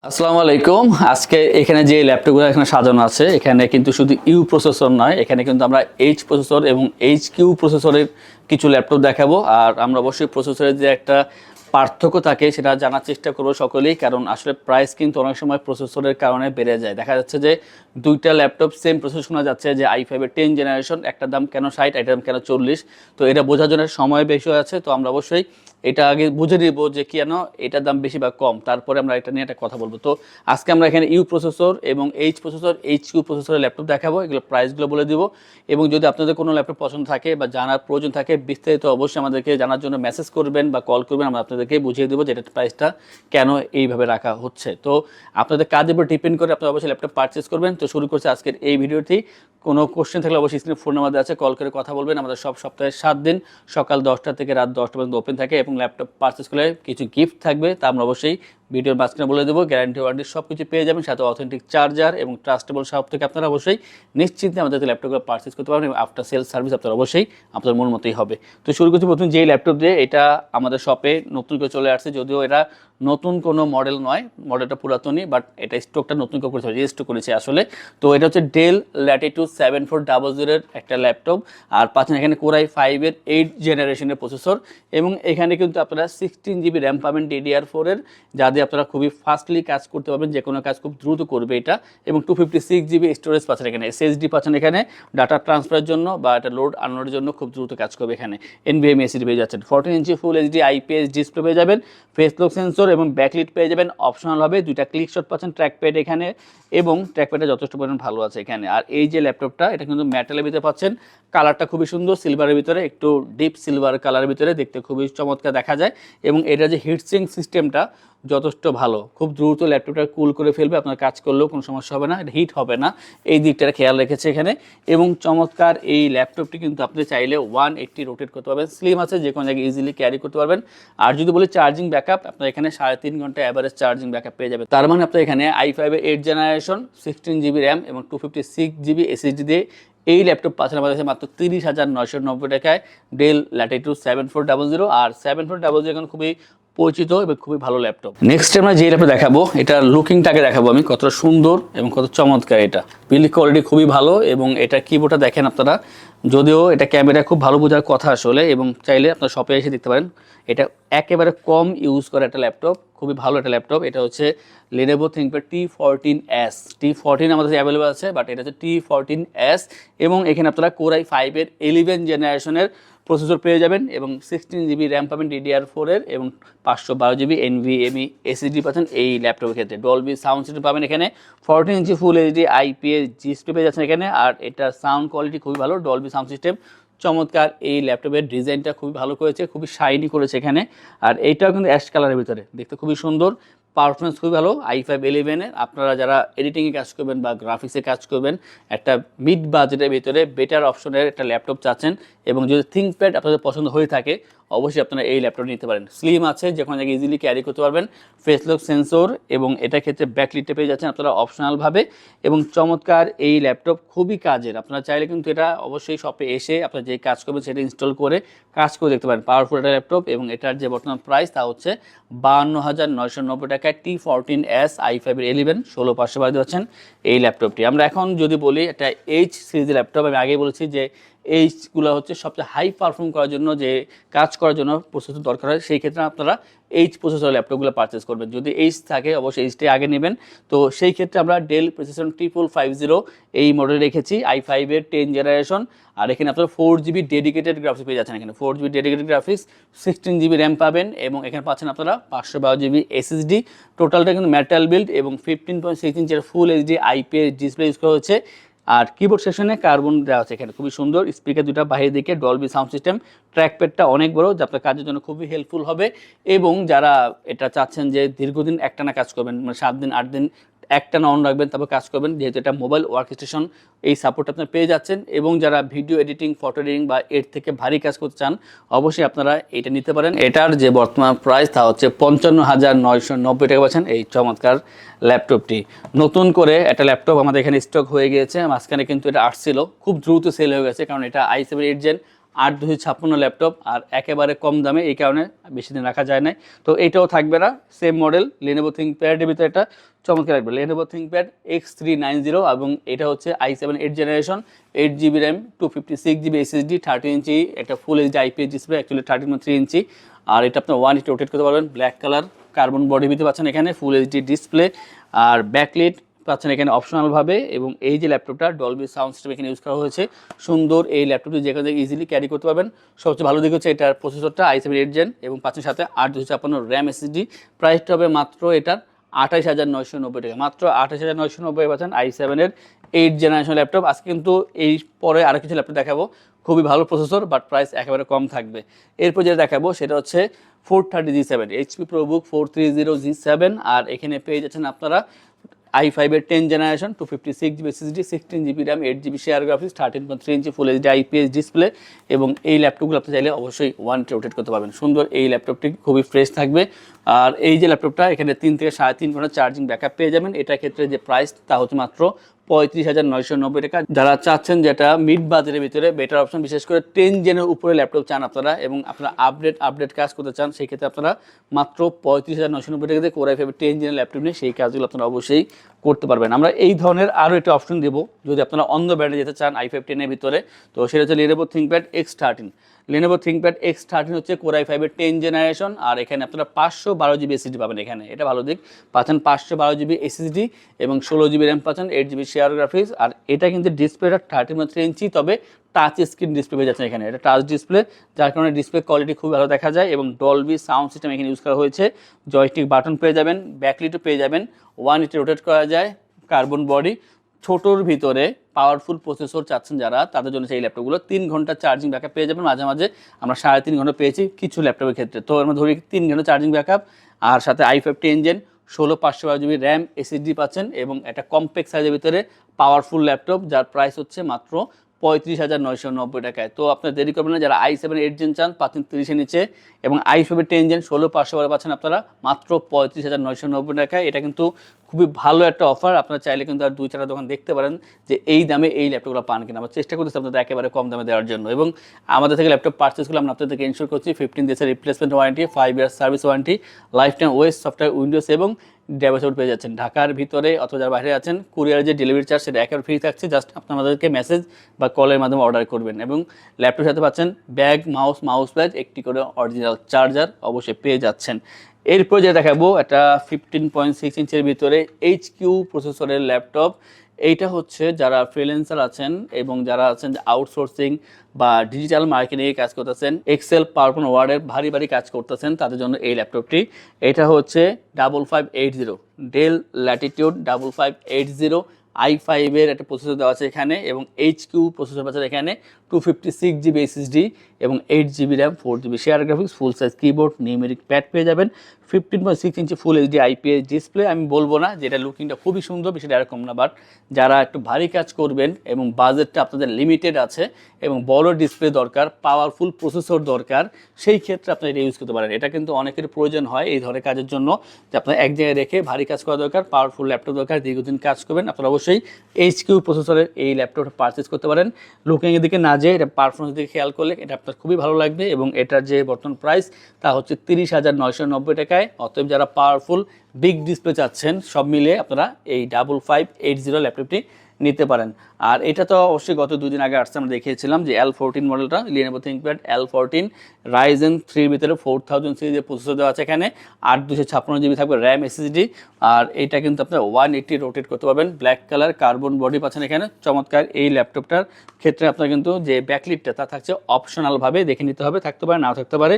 আসসালামু আলাইকুম। আজকে এখানে যে ল্যাপটপগুলো এখানে সাজানো আছে, এখানে কিন্তু শুধু ইউ প্রসেসর নয়, এখানে কিন্তু আমরা এইচ প্রসেসর এবং এইচ কিউ প্রসেসরের কিছু ল্যাপটপ দেখাবো। আর আমরা অবশ্যই প্রসেসরের যে একটা পার্থক্য থাকে সেটা জানার চেষ্টা করবো সকলেই, কারণ আসলে প্রাইস কিন্তু অনেক সময় প্রসেসরের কারণে বেড়ে যায়। দেখা যাচ্ছে যে দুইটা ল্যাপটপ সেম প্রসেসর শোনা যাচ্ছে যে i5-এর 10 জেনারেশন, একটা দাম কেন 60, এটার দাম কেন 40। তো এটা বোঝার জন্য সময় বেশি আছে, তো আমরা অবশ্যই এটা আগে বুঝে নিব যে কেন এটার দাম বেশি বা কম, তারপরে আমরা এটা নিয়ে একটা কথা বলবো। তো আজকে আমরা এখানে ইউ প্রসেসর এবং এইচ প্রসেসর, এইচ কিউ প্রসেসরের ল্যাপটপ দেখাবো, এগুলো প্রাইসগুলো বলে দিব। এবং যদি আপনাদের কোনো ল্যাপটপ পছন্দ থাকে বা জানার প্রয়োজন থাকে বিস্তারিত, অবশ্যই আমাদেরকে জানার জন্য মেসেজ করবেন বা কল করবেন, আমরা আপনাদেরকে বুঝিয়ে দেবো যে এটার প্রাইসটা কেন এইভাবে রাখা হচ্ছে। তো আপনাদের কাজের উপর ডিপেন্ড করে আপনারা অবশ্যই ল্যাপটপ পারচেস করবেন। তো শুরু করছে আজকের এই ভিডিওটি। কোনো কোশ্চেন থাকলে অবশ্যই স্ক্রিনে ফোন নাম্বার আছে, কল করে কথা বলবেন। আমাদের সব সপ্তাহে 7 দিন সকাল 10টা থেকে রাত 10টা পর্যন্ত ওপেন থাকে, এবং ল্যাপটপ পারচেস করলে কিছু গিফট থাকবে, তা আমরা অবশ্যই ভিডিওর মাঝখানে বলে দেবো। গ্যারান্টি ওয়ারেন্টি সব কিছু পেয়ে যাবেন, সাথে অথেন্টিক চার্জার এবং ট্রাস্টেবল শপ থেকে আপনারা অবশ্যই নিশ্চিন্তে আমাদের ল্যাপটপগুলো পারচেস করতে পারবেন, এবং আফটার সেল সার্ভিস আপনারা অবশ্যই আপনার মন মতোই হবে। তো শুরু করছি প্রথম যেই ল্যাপটপ দিয়ে, এটা আমাদের শপে নতুন করে চলে আসছে, যদিও এটা নতুন কোনো মডেল নয়, মডেলটা পুরাতনই, বাট এটা স্টকটা নতুন করে করেছে, রেজিস্টার করেছে আসলে। তো এটা হচ্ছে ডেল ল্যাটিটিউড 7400 একটা ল্যাপটপ, আর পাচ্ছেন এখানে কোরাই 5-এর 8 জেনারেশনের প্রসেসর, এবং এখানে কিন্তু আপনারা 16 GB র্যাম পাবেন DDR4-এর, যা দিয়ে আপনারা খুবই ফাস্টলি কাজ করতে পারবেন, যে কোনো কাজ খুব দ্রুত করবে এটা। এবং 256 GB স্টোরেজ পাচ্ছেন এখানে, SSD পাচ্ছেন এখানে ডাটা ট্রান্সফারের জন্য বা এটা লোড আনলোডের জন্য খুব দ্রুত কাজ করবে। এখানে NVMe SSD পেয়ে যাচ্ছেন, 14 ইঞ্চি ফুল HD IPS ডিসপ্লে পেয়ে যাবেন, ফেস লক সেন্সর এবং ব্যাকলিট পেয়ে যাবেন অপশনাল হবে, দুইটা ক্লিক শট পাচ্ছেন, ট্র্যাকপ্যাড এখানে, এবং ট্র্যাকপ্যাডটা যথেষ্ট পরিমাণ ভালো আছে এখানে। আর এই যে ল্যাপটপটা, এটা কিন্তু মেটালের ভিতরে পাচ্ছেন, কালারটা খুবই সুন্দর, সিলভারের ভিতরে, একটু ডিপ সিলভার কালারের ভিতরে, দেখতে খুবই চমৎকার দেখা যায়। এবং এটা যে হিটসিঙ্ক সিস্টেমটা যথেষ্ট ভালো, খুব দ্রুত ল্যাপটপটা কুল করে ফেলবে, আপনার কাজ করলেও কোনো সমস্যা হবে না, এটা হিট হবে না, এই দিকটা খেয়াল রেখেছে এখানে। এবং চমৎকার এই ল্যাপটপটি কিন্তু আপনি চাইলে 180 রোটেট করতে পারবেন, স্লিম আছে, যে কোনো জায়গায় ইজিলি ক্যারি করতে পারবেন। আর যদি বলি চার্জিং ব্যাকআপ, আপনার এখানে 3.5 ঘন্টা অ্যাভারেজ চার্জিং ব্যাকআপ পেয়ে যাবে। তার মানে আপনার এখানে i5-এর 8 জেনারেশন, 16 GB র্যাম এবং 256 GB SSD দিয়ে এই ল্যাপটপ পাচ্ছেন আমাদের কাছে মাত্র 30,990 টাকায়, ডেল ল্যাটিটিউড 7400। আর 7400 এখন খুবই পরিচিত এবং খুবই ভালো ল্যাপটপ। নেক্সট আমরা যে ল্যাপটপ দেখাবো, এটার লুকিংটাকে দেখাবো আমি, কতটা সুন্দর এবং কত চমৎকার। এটা বিল্ড কোয়ালিটি খুবই ভালো, এবং এটা কিবোর্ডটা দেখেন আপনারা, যদিও এটা ক্যামেরা খুব ভালো বোঝার কথা আসলে, এবং চাইলে আপনার শপে এসে দেখতে পারেন। এটা একেবারে কম ইউজ করা একটা ল্যাপটপ, খুবই ভালো একটা ল্যাপটপ। এটা হচ্ছে Lenovo ThinkPad T14s, T14 আমাদের অ্যাভেলেবল আছে, বাট এটা হচ্ছে T14s। এবং এখানে আপনারা কোরাই 5-এর 11 জেনারেশনের প্রসেসর পেয়ে যাবেন, এবং 16 GB র্যাম পাবেন DDR4-এর, এবং 512 GB NVMe SSD পাচ্ছেন এই ল্যাপটপের ক্ষেত্রে। ডলবি সাউন্ড সিস্টেম পাবেন এখানে, 14 ইঞ্চি ফুল HD IPS ডিসপ্লে পেয়ে যাচ্ছেন এখানে। আর এটার সাউন্ড কোয়ালিটি খুবই ভালো, ডলবি সাউন্ড সিস্টেম চমৎকার। এই ল্যাপটপের ডিজাইনটা খুবই ভালো করেছে, খুবই শাইনি করেছে এখানে। আর এইটাও কিন্তু অ্যাশ কালারের ভিতরে, দেখতে খুবই সুন্দর, পারফরমেন্স খুবই ভালো। i5-11-এর আপনারা যারা এডিটিংয়ে কাজ করবেন বা গ্রাফিক্সে কাজ করবেন, একটা মিড বাজেটের ভিতরে বেটার অপশনের একটা ল্যাপটপ চাচ্ছেন, এবং যদি থিঙ্কপ্যাড আপনাদের পছন্দ হয়ে থাকে, অবশ্যই আপনারা এই ল্যাপটপ নিতে পারেন। স্লিম আছে, যে কোনো জায়গায় ইজিলি ক্যারি করতে পারবেন, ফেস লক সেন্সর, এবং এটার ক্ষেত্রে ব্যাকলিটে পেয়ে যাচ্ছেন আপনারা অপশনালভাবে। এবং চমৎকার এই ল্যাপটপ, খুবই কাজের। আপনারা চাইলে কিন্তু এটা অবশ্যই শপে এসে আপনারা যে কাজ করবেন সেটা ইনস্টল করে কাজ করে দেখতে পারেন। পাওয়ারফুল একটা ল্যাপটপ, এবং এটার যে বর্তমান প্রাইস তা হচ্ছে 52,990 টাকায়। T14s i5-এর 11 16500 বাড়ি দিচ্ছেন এই ল্যাপটপটি। আমরা এখন যদি বলি একটা এইচ সিরিজের ল্যাপটপ, আমি আগেই বলেছি যে এইচগুলো হচ্ছে সবচেয়ে হাই পারফর্ম করার জন্য, যে কাজ করার জন্য প্রসেসর দরকার হয়, সেই ক্ষেত্রে আপনারা এইচ প্রসেসর ল্যাপটপগুলো পারচেস করবেন। যদি এইচ থাকে অবশ্যই এইচটাই আগে নেবেন। তো সেই ক্ষেত্রে আমরা ডেল প্রিসিশন 5550 এই মডেল রেখেছি, i5-এর 10 জেনারেশন। আর এখানে আপনারা 4GB ডেডিকেটেড গ্রাফিক্স পেয়ে যাচ্ছেন এখানে, 4GB dedicated graphics, 16 GB RAM পাবেন, এবং এখানে পাচ্ছেন আপনারা 512 GB SSD। টোটালটা কিন্তু মেটাল বিল্ড, এবং 15.6 ইঞ্চের ফুল HD IPS ডিসপ্লে ইউজ করা হচ্ছে। আর কিবোর্ড সেকশনে কার্বন দেওয়া আছে এখানে, খুবই সুন্দর। স্পিকার দুটা বাইরের দিকে, ডলবি সাউন্ড সিস্টেম, ট্র্যাকপ্যাডটা অনেক বড়, যা আপনার কাজের জন্য খুবই হেল্পফুল হবে। এবং যারা এটা চাচ্ছেন যে দীর্ঘদিন একটানা কাজ করবেন, মানে 7 দিন 8 দিন একটানা অন রাখবেন তারপর কাজ করবেন, যেহেতু এটা মোবাইল ওয়ার্ক স্টেশন, এই সাপোর্ট আপনারা পেয়ে যাচ্ছেন। এবং যারা ভিডিও এডিটিং, ফটো এডিটিং বা এর থেকে ভারী কাজ করতে চান, অবশ্যই আপনারা এটা নিতে পারেন। এটার যে বর্তমান প্রাইস তা হচ্ছে 55,990 টাকা পাচ্ছেন এই চমৎকার ল্যাপটপটি। নতুন করে একটা ল্যাপটপ আমাদের এখানে স্টক হয়ে গিয়েছে, মাঝখানে কিন্তু এটা আসছিল, খুব দ্রুত সেল হয়ে গেছে, কারণ এটা i7 8 জেন 8/256 ল্যাপটপ, আর একেবারে কম দামে, এই কারণে বেশি দিন রাখা যায় না। তো এইটাও থাকবে না, সেম মডেল Lenovo ThinkPad-এর ভিতরে এটা চমৎকার লাগবে, Lenovo ThinkPad X390, এবং এটা হচ্ছে i7 8th generation, 8GB RAM, 256GB SSD, 13 ইঞ্চি একটা full HD IPS display, actually 13.3 ইঞ্চি। আর এটা আপনার 180 রোটেট করতে পারবেন, ব্ল্যাক কালার কার্বন বডি ভিতরে পাচ্ছেন এখানে, ফুল এইচডি ডিসপ্লে, আর ব্যাকলিট পাচ্ছেন এখানে অপশনালভাবে। এবং এই যে ল্যাপটপটা ডলবি সাউন্ড সিস্টেম এখানে ইউজ করা হয়েছে, সুন্দর এই ল্যাপটপটি যেখানে ইজিলি ক্যারি করতে পারবেন। সবচেয়ে ভালো দিক হচ্ছে এটার প্রসেসরটা i7 8th জেন, এবং পাচ্ছেন সাথে 8/256 র্যাম SSD। প্রাইসটা হবে মাত্র এটার 28,990 টাকা, মাত্র 28,990 পাচ্ছেন i7-এর 8th জেনারেশন ল্যাপটপ। আজকে কিন্তু এই পরে আরও কিছু ল্যাপটপ দেখাবো, খুবই ভালো প্রসেসর, বাট প্রাইস একেবারে কম থাকবে। এরপর যেটা দেখাবো সেটা হচ্ছে 430G7, HP ProBook 430G7, আর এখানে পেয়ে যাচ্ছেন আপনারা i5-এর 10th generation, 256GB SSD, 16GB RAM, 8GB share graphics, 13.3 ইঞ্চি ফুল এইচডি IPS ডিসপ্লে। এবং এই ল্যাপটপগুলো আপনি চাইলে অবশ্যই 1 রোটেট করতে পারবেন। সুন্দর এই ল্যাপটপটি খুবই ফ্রেশ থাকবে। আর এই যে ল্যাপটপটা, এখানে 3 থেকে 3.5 ঘন্টা চার্জিং ব্যাকআপ পেয়ে যাবেন। এটার ক্ষেত্রে যে প্রাইস তা হচ্ছে মাত্র 35,990 টাকা। যারা চাচ্ছেন যেটা মিড বাজেটের ভিতরে বেটার অপশন, বিশেষ করে 10 জেনের উপরে ল্যাপটপ চান আপনারা, এবং আপনারা আপডেট কাজ করতে চান, সেই ক্ষেত্রে আপনারা মাত্র 35,990 টাকা দিয়ে Core i5 10 জেনের ল্যাপটপ নিয়ে সেই কাজগুলো আপনারা অবশ্যই করতে পারবেন। আমরা এই ধরনের আরও একটা অপশন দেবো যদি আপনারা অন্য ব্র্যান্ডে যেতে চান i5 10-এর ভিতরে। তো সেটা হচ্ছে Lenovo ThinkPad X13। Lenovo ThinkPad X13 হচ্ছে Core i5-এর 10th জেনারেশন, আর এখানে আপনারা 512GB SSD পাবেন। এখানে এটা ভালো দিক, পাচ্ছেন 512GB SSD এবং 16GB র্যাম পাচ্ছেন, 8GB শেয়ার গ্রাফিক্স। আর এটা কিন্তু ডিসপ্লেটা 13.3 ইঞ্চি, তবে টাচ স্ক্রিন ডিসপ্লে পেয়ে যাচ্ছেন এখানে, এটা টাচ ডিসপ্লে, যার কারণে ডিসপ্লে কোয়ালিটি খুব ভালো দেখা যায়। এবং ডলবি সাউন্ড সিস্টেম এখানে ইউজ করা হয়েছে, জয়স্টিক বাটন পেয়ে যাবেন, ব্যাকলিটও পেয়ে যাবেন, 180 রোটেট করা যায়, কার্বন বডি, ছোটোর ভিতরে পাওয়ারফুল প্রসেসর চাচ্ছেন যারা, তাদের জন্য সেই ল্যাপটপগুলো 3 ঘন্টা চার্জিং ব্যাকআপ পেয়ে যাবেন। মাঝে মাঝে আমরা 3.5 ঘন্টা পেয়েছি কিছু ল্যাপটপের ক্ষেত্রে, তো আমরা ধরি 3 ঘন্টা চার্জিং ব্যাকআপ। আর সাথে i5 10 gen, 16/512GB RAM SSD পাচ্ছেন, এবং একটা কম্প্যাক্ট সাইজের ভিতরে পাওয়ারফুল ল্যাপটপ, যার প্রাইস হচ্ছে মাত্র 35,990 টাকায়। তো আপনার দেরি করবেন না, যারা i7 8 জেন চান পাচ্ছেন 30-এর নিচে, এবং i5 10 জেন 16/512 পাচ্ছেন আপনারা মাত্র 35,990 টাকায়। এটা কিন্তু খুবই ভালো একটা অফার, আপনারা চাইলে কিন্তু আর 2-4টা দোকান দেখতে পারেন যে এই দামে এই ল্যাপটপগুলো পান কিনা। আমরা চেষ্টা করতেছি আপনাদের একেবারে কম দামে দেওয়ার জন্য, এবং আমাদের থেকে ল্যাপটপ পারচেস করলে আমরা আপনাদেরকে ইনশিওর করছি 15 ডেজের replacement warranty, 5 years service warranty, life time OS software windows এবং ডেভাইস পেয়ে যাচ্ছেন। ঢাকার ভিতরে অথবা যারা বাইরে আছেন, কুরিয়ার যে ডেলিভারি চার্জ সেটা একেবারে ফ্রি থাকছে, জাস্ট আপনাদেরকে মেসেজ বা কলের মাধ্যমে অর্ডার করবেন। এবং ল্যাপটপের সাথে পাচ্ছেন ব্যাগ, মাউস প্যাড, একটি করে অরিজিনাল চার্জার অবশ্যই পেয়ে যাচ্ছেন। এরপর যে দেখাবো একটা 15.6 ইঞ্চের ভিতরে HQ প্রসেসরের ল্যাপটপ। এইটা হচ্ছে যারা ফ্রিল্যান্সার আছেন এবং যারা আছেন আউটসোর্সিং বা ডিজিটাল মার্কেটিংয়ে কাজ করতেছেন, এক্সেল, পাওয়ারপয়েন্ট, ওয়ার্ডের ভারী কাজ করতেছেন, তাদের জন্য এই ল্যাপটপটি। এটা হচ্ছে 5580 ডেল ল্যাটিটিউড 5580 i5-এর একটা প্রসেসর দেওয়া আছে এখানে, এবং HQ প্রসেসর আছে এখানে, 256GB SSD এবং 8GB RAM, 4GB share graphics, ফুল সাইজ কিবোর্ড, নিউমেরিক প্যাড পেয়ে যাবেন, 15.6 ইঞ্চি ফুল এইচডি IPS ডিসপ্লে। আমি বলবো না যে এটা লুকিংটা খুবই সুন্দর, সেটা এরকম না, বাট যারা একটু ভারী কাজ করবেন এবং বাজেটটা আপনাদের লিমিটেড আছে এবং বড় ডিসপ্লে দরকার, পাওয়ারফুল প্রসেসর দরকার, সেই ক্ষেত্রে আপনি এটা ইউজ করতে পারেন। এটা কিন্তু অনেকের প্রয়োজন হয় এই ধরনের কাজের জন্য, যে আপনার এক জায়গায় রেখে ভারী কাজ করা দরকার, পাওয়ারফুল ল্যাপটপ দরকার, দীর্ঘদিন কাজ করবেন, আপনারা অবশ্যই HQ প্রসেসরের এই ল্যাপটপটা পারচেস করতে পারেন। লুকিংয়ের দিকে না যেয়ে এটা পারফরমেন্স দিকে খেয়াল করলে এটা আপনার খুবই ভালো লাগবে, এবং এটার যে বর্তমান প্রাইস তা হচ্ছে 30,990 টাকায়। অতএব যারা পাওয়ারফুল বিগ ডিসপ্লে চাচ্ছেন, সব মিলিয়ে আপনারা এই 5580 ল্যাপটপটি নিতে পারেন। আর এটা তো অবশ্যই গত 2 দিন আগে আসছে, আমরা দেখিয়েছিলাম যে L14 মডেলটা, Lenovo ThinkPad L14 Ryzen 3 ভিতরে 4000 সিরিজের প্রসেসর দেওয়া আছে এখানে, 8/256GB থাকবে র্যাম SSD। আর এটা কিন্তু আপনার 180 রোটেট করতে পারবেন, ব্ল্যাক কালার কার্বন বডি পাচ্ছেন এখানে, চমৎকার। এই ল্যাপটপটার ক্ষেত্রে আপনার কিন্তু যে ব্যাকলিটটা তা থাকছে অপশনালভাবে, দেখে নিতে হবে, থাকতে পারে নাও থাকতে পারে।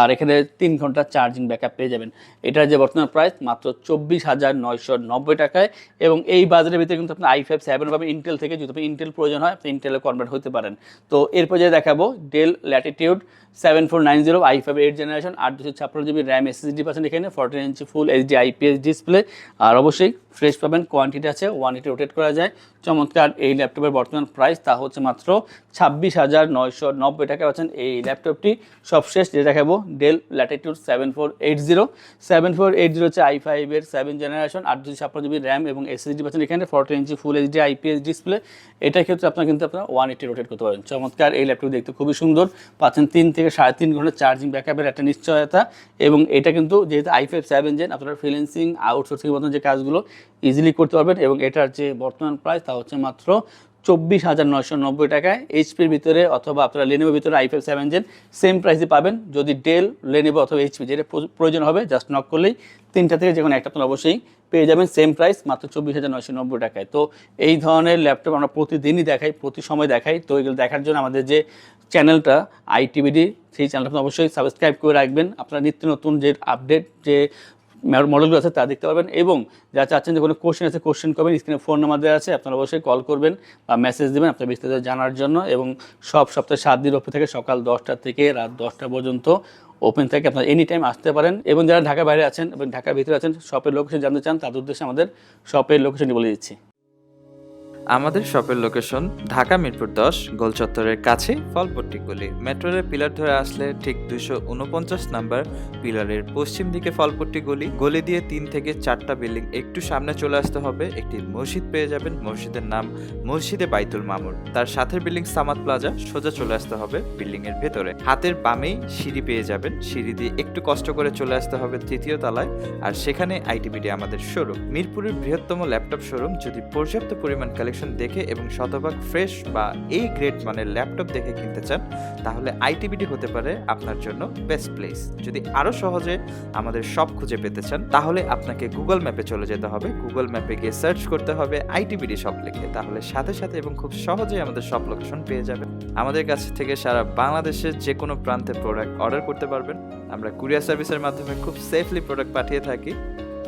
আর এখানে 3 ঘন্টা চার্জিং ব্যাকআপ পেয়ে যাবেন। এটার যে বর্তমান প্রাইস মাত্র 24,990 টাকায়, এবং এই বাজারের ভিতরে কিন্তু আপনি i5 7 পাবেন ইন্টেল থেকে, যদি আপনি ইন্টেল প্রয়োজন হয় আপনি ইন্টেলে কনভার্ট হতে পারেন। তো এরপর যে দেখাবো del Latitude 7490 i5 8 generation, 8/256GB RAM SSD পাচ্ছেন এখানে, 14 ইঞ্চি ফুল এইচডি IPS ডিসপ্লে, আর অবশ্যই ফ্রেশ পাবেন, কোয়ান্টিটি আছে, 180 রোটেট করা যায়। চমৎকার এই ল্যাপটপের বর্তমান প্রাইস তা হচ্ছে মাত্র 26,990 টাকা পাচ্ছেন এই ল্যাপটপটি। সবশেষ যেটা দেখাবো ডেল ল্যাটিটিউড 7480 হচ্ছে i5 এর 7 জেনারেশন, 8GB 256GB র্যাম এবং এসএসডি পাচ্ছেন এখানে, 14 ইঞ্চি ফুল এইচডি আইপিএস ডিসপ্লে। এটার ক্ষেত্রে আপনার 180 রোটেট করতে পারেন। চমৎকার এই ল্যাপটপ দেখতে খুবই সুন্দর, পাচ্ছেন 3 থেকে 3.5 ঘন্টা চার্জিং ব্যাকআপের একটা নিশ্চয়তা। এবং এটা কিন্তু যেহেতু i5 7 জেন, আপনারা ফ্রিল্যান্সিং আউটসোর্সিং মতন যে কাজগুলো ইজিলি করতে পারবেন। এবং এটার যে বর্তমান প্রাইস তা হচ্ছে মাত্র 24,990 টাকায়। এইচপির ভিতরে অথবা আপনারা লেনোভোর ভিতরে i5 7 জেন সেম প্রাইসে পাবেন। যদি ডেল, লেনোভো অথবা এইচপি যেটা প্রয়োজন হবে জাস্ট নক করলেই 3টা থেকে যে কোনো একটা আপনারা অবশ্যই পেয়ে যাবেন সেম প্রাইস মাত্র 24,990 টাকায়। তো এই ধরনের ল্যাপটপ আমরা প্রতিদিনই দেখাই, প্রতি সময় দেখাই। তো এগুলো দেখার জন্য আমাদের যে চ্যানেলটা আইটিবিডি, সেই চ্যানেলটা আপনি অবশ্যই সাবস্ক্রাইব করে রাখবেন। আপনারা নিত্য নতুন যে আপডেট যে মডেলগুলো আছে তা দেখতে পারবেন। এবং যা চাচ্ছেন যে কোনো কোশ্চেন আছে কোশ্চেন করবেন, স্ক্রিনে ফোন নাম্বার দেওয়া আছে, আপনারা অবশ্যই কল করবেন বা মেসেজ দেবেন আপনার বিস্তারিত জানার জন্য। এবং সব সপ্তাহে 7 দিন ওপেন থেকে সকাল 10টা থেকে রাত 10টা পর্যন্ত ওপেন থেকে আপনারা এনি টাইম আসতে পারেন। এবং যারা ঢাকার বাইরে আছেন এবং ঢাকার ভিতরে আছেন শপের লোকেশন জানতে চান, তাদের উদ্দেশ্যে আমাদের শপের লোকেশনটি বলে দিচ্ছি। আমাদের শপের লোকেশন ঢাকা মিরপুর 10 গোল চত্বরের কাছে ফলপট্টি গলি। মেট্রোরের পিলার ধরে আসলে ঠিক 249 নাম্বার পিলারের পশ্চিম দিকে ফলপট্টি গলি। গলি দিয়ে 3 থেকে 4টা বিল্ডিং একটু সামনে চলে আসতে হবে, একটি মসজিদ পেয়ে যাবেন। মসজিদের নাম মসজিদে বাইতুল মামুর। তার সাথের বিল্ডিং সামাদ প্লাজা, সোজা চলে আসতে হবে বিল্ডিং এর ভেতরে। হাতের বামেই সিঁড়ি পেয়ে যাবেন, সিঁড়ি দিয়ে একটু কষ্ট করে চলে আসতে হবে 3য় তলায়, আর সেখানে আইটিবিডি আমাদের শোরুম। মিরপুরের বৃহত্তম ল্যাপটপ শোরুম। যদি পর্যাপ্ত পরিমাণ দেখে এবং শতভাগ ফ্রেশ বা এই গ্রেড মানের ল্যাপটপ দেখে কিনতে চান, তাহলে আইটিবিডি হতে পারে আপনার জন্য বেস্ট প্লেস। যদি আরো সহজে আমাদের শপ খুঁজে পেতে চান, তাহলে আপনাকে গুগল ম্যাপে চলে যেতে হবে। গুগল ম্যাপে গিয়ে সার্চ করতে হবে আইটিবিডি শপ লিখে, তাহলে সাথে সাথে এবং খুব সহজেই আমাদের শপ লোকেশন পেয়ে যাবেন। আমাদের কাছ থেকে সারা বাংলাদেশের যে কোনো প্রান্তে প্রোডাক্ট অর্ডার করতে পারবেন। আমরা কুরিয়ার সার্ভিসের মাধ্যমে খুব সেফলি প্রোডাক্ট পাঠিয়ে থাকি।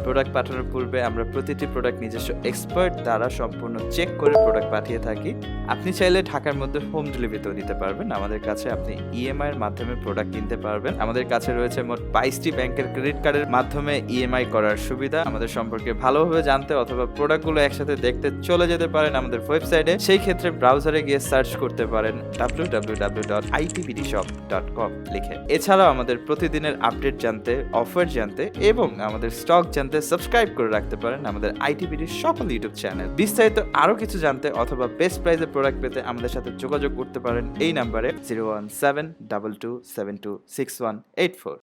প্রোডাক্ট পাঠানোর পূর্বে আমরা প্রতিটি প্রোডাক্ট নিজস্ব এক্সপার্ট দ্বারা সম্পূর্ণ চেক করে প্রোডাক্ট পাঠিয়ে থাকি। আপনি চাইলে ঢাকার মধ্যে হোম ডেলিভারিতেও দিতে পারবেন। আমাদের কাছে আপনি ইএমআই এর মাধ্যমে প্রোডাক্ট কিনতে পারবেন। আমাদের কাছে রয়েছে মোট 22টি ব্যাংকের ক্রেডিট কার্ডের মাধ্যমে ইএমআই করার সুবিধা। আমাদের সম্পর্কে ভালোভাবে জানতে অথবা প্রোডাক্টগুলো একসাথে দেখতে চলে যেতে পারেন আমাদের ওয়েবসাইটে। সেই ক্ষেত্রে ব্রাউজারে গিয়ে সার্চ করতে পারেন www.itbdshop.com লিখে। এছাড়াও আমাদের প্রতিদিনের আপডেট জানতে, অফার জানতে এবং আমাদের স্টক জানতে সাবস্ক্রাইব করে রাখতে পারেন আমাদের আইটিবিডির সকল ইউটিউব চ্যানেল। বিস্তারিত আরো কিছু জানতে অথবা বেস্ট প্রাইসে প্রোডাক্ট পেতে আমাদের সাথে যোগাযোগ করতে পারেন এই নাম্বারে 01722726184।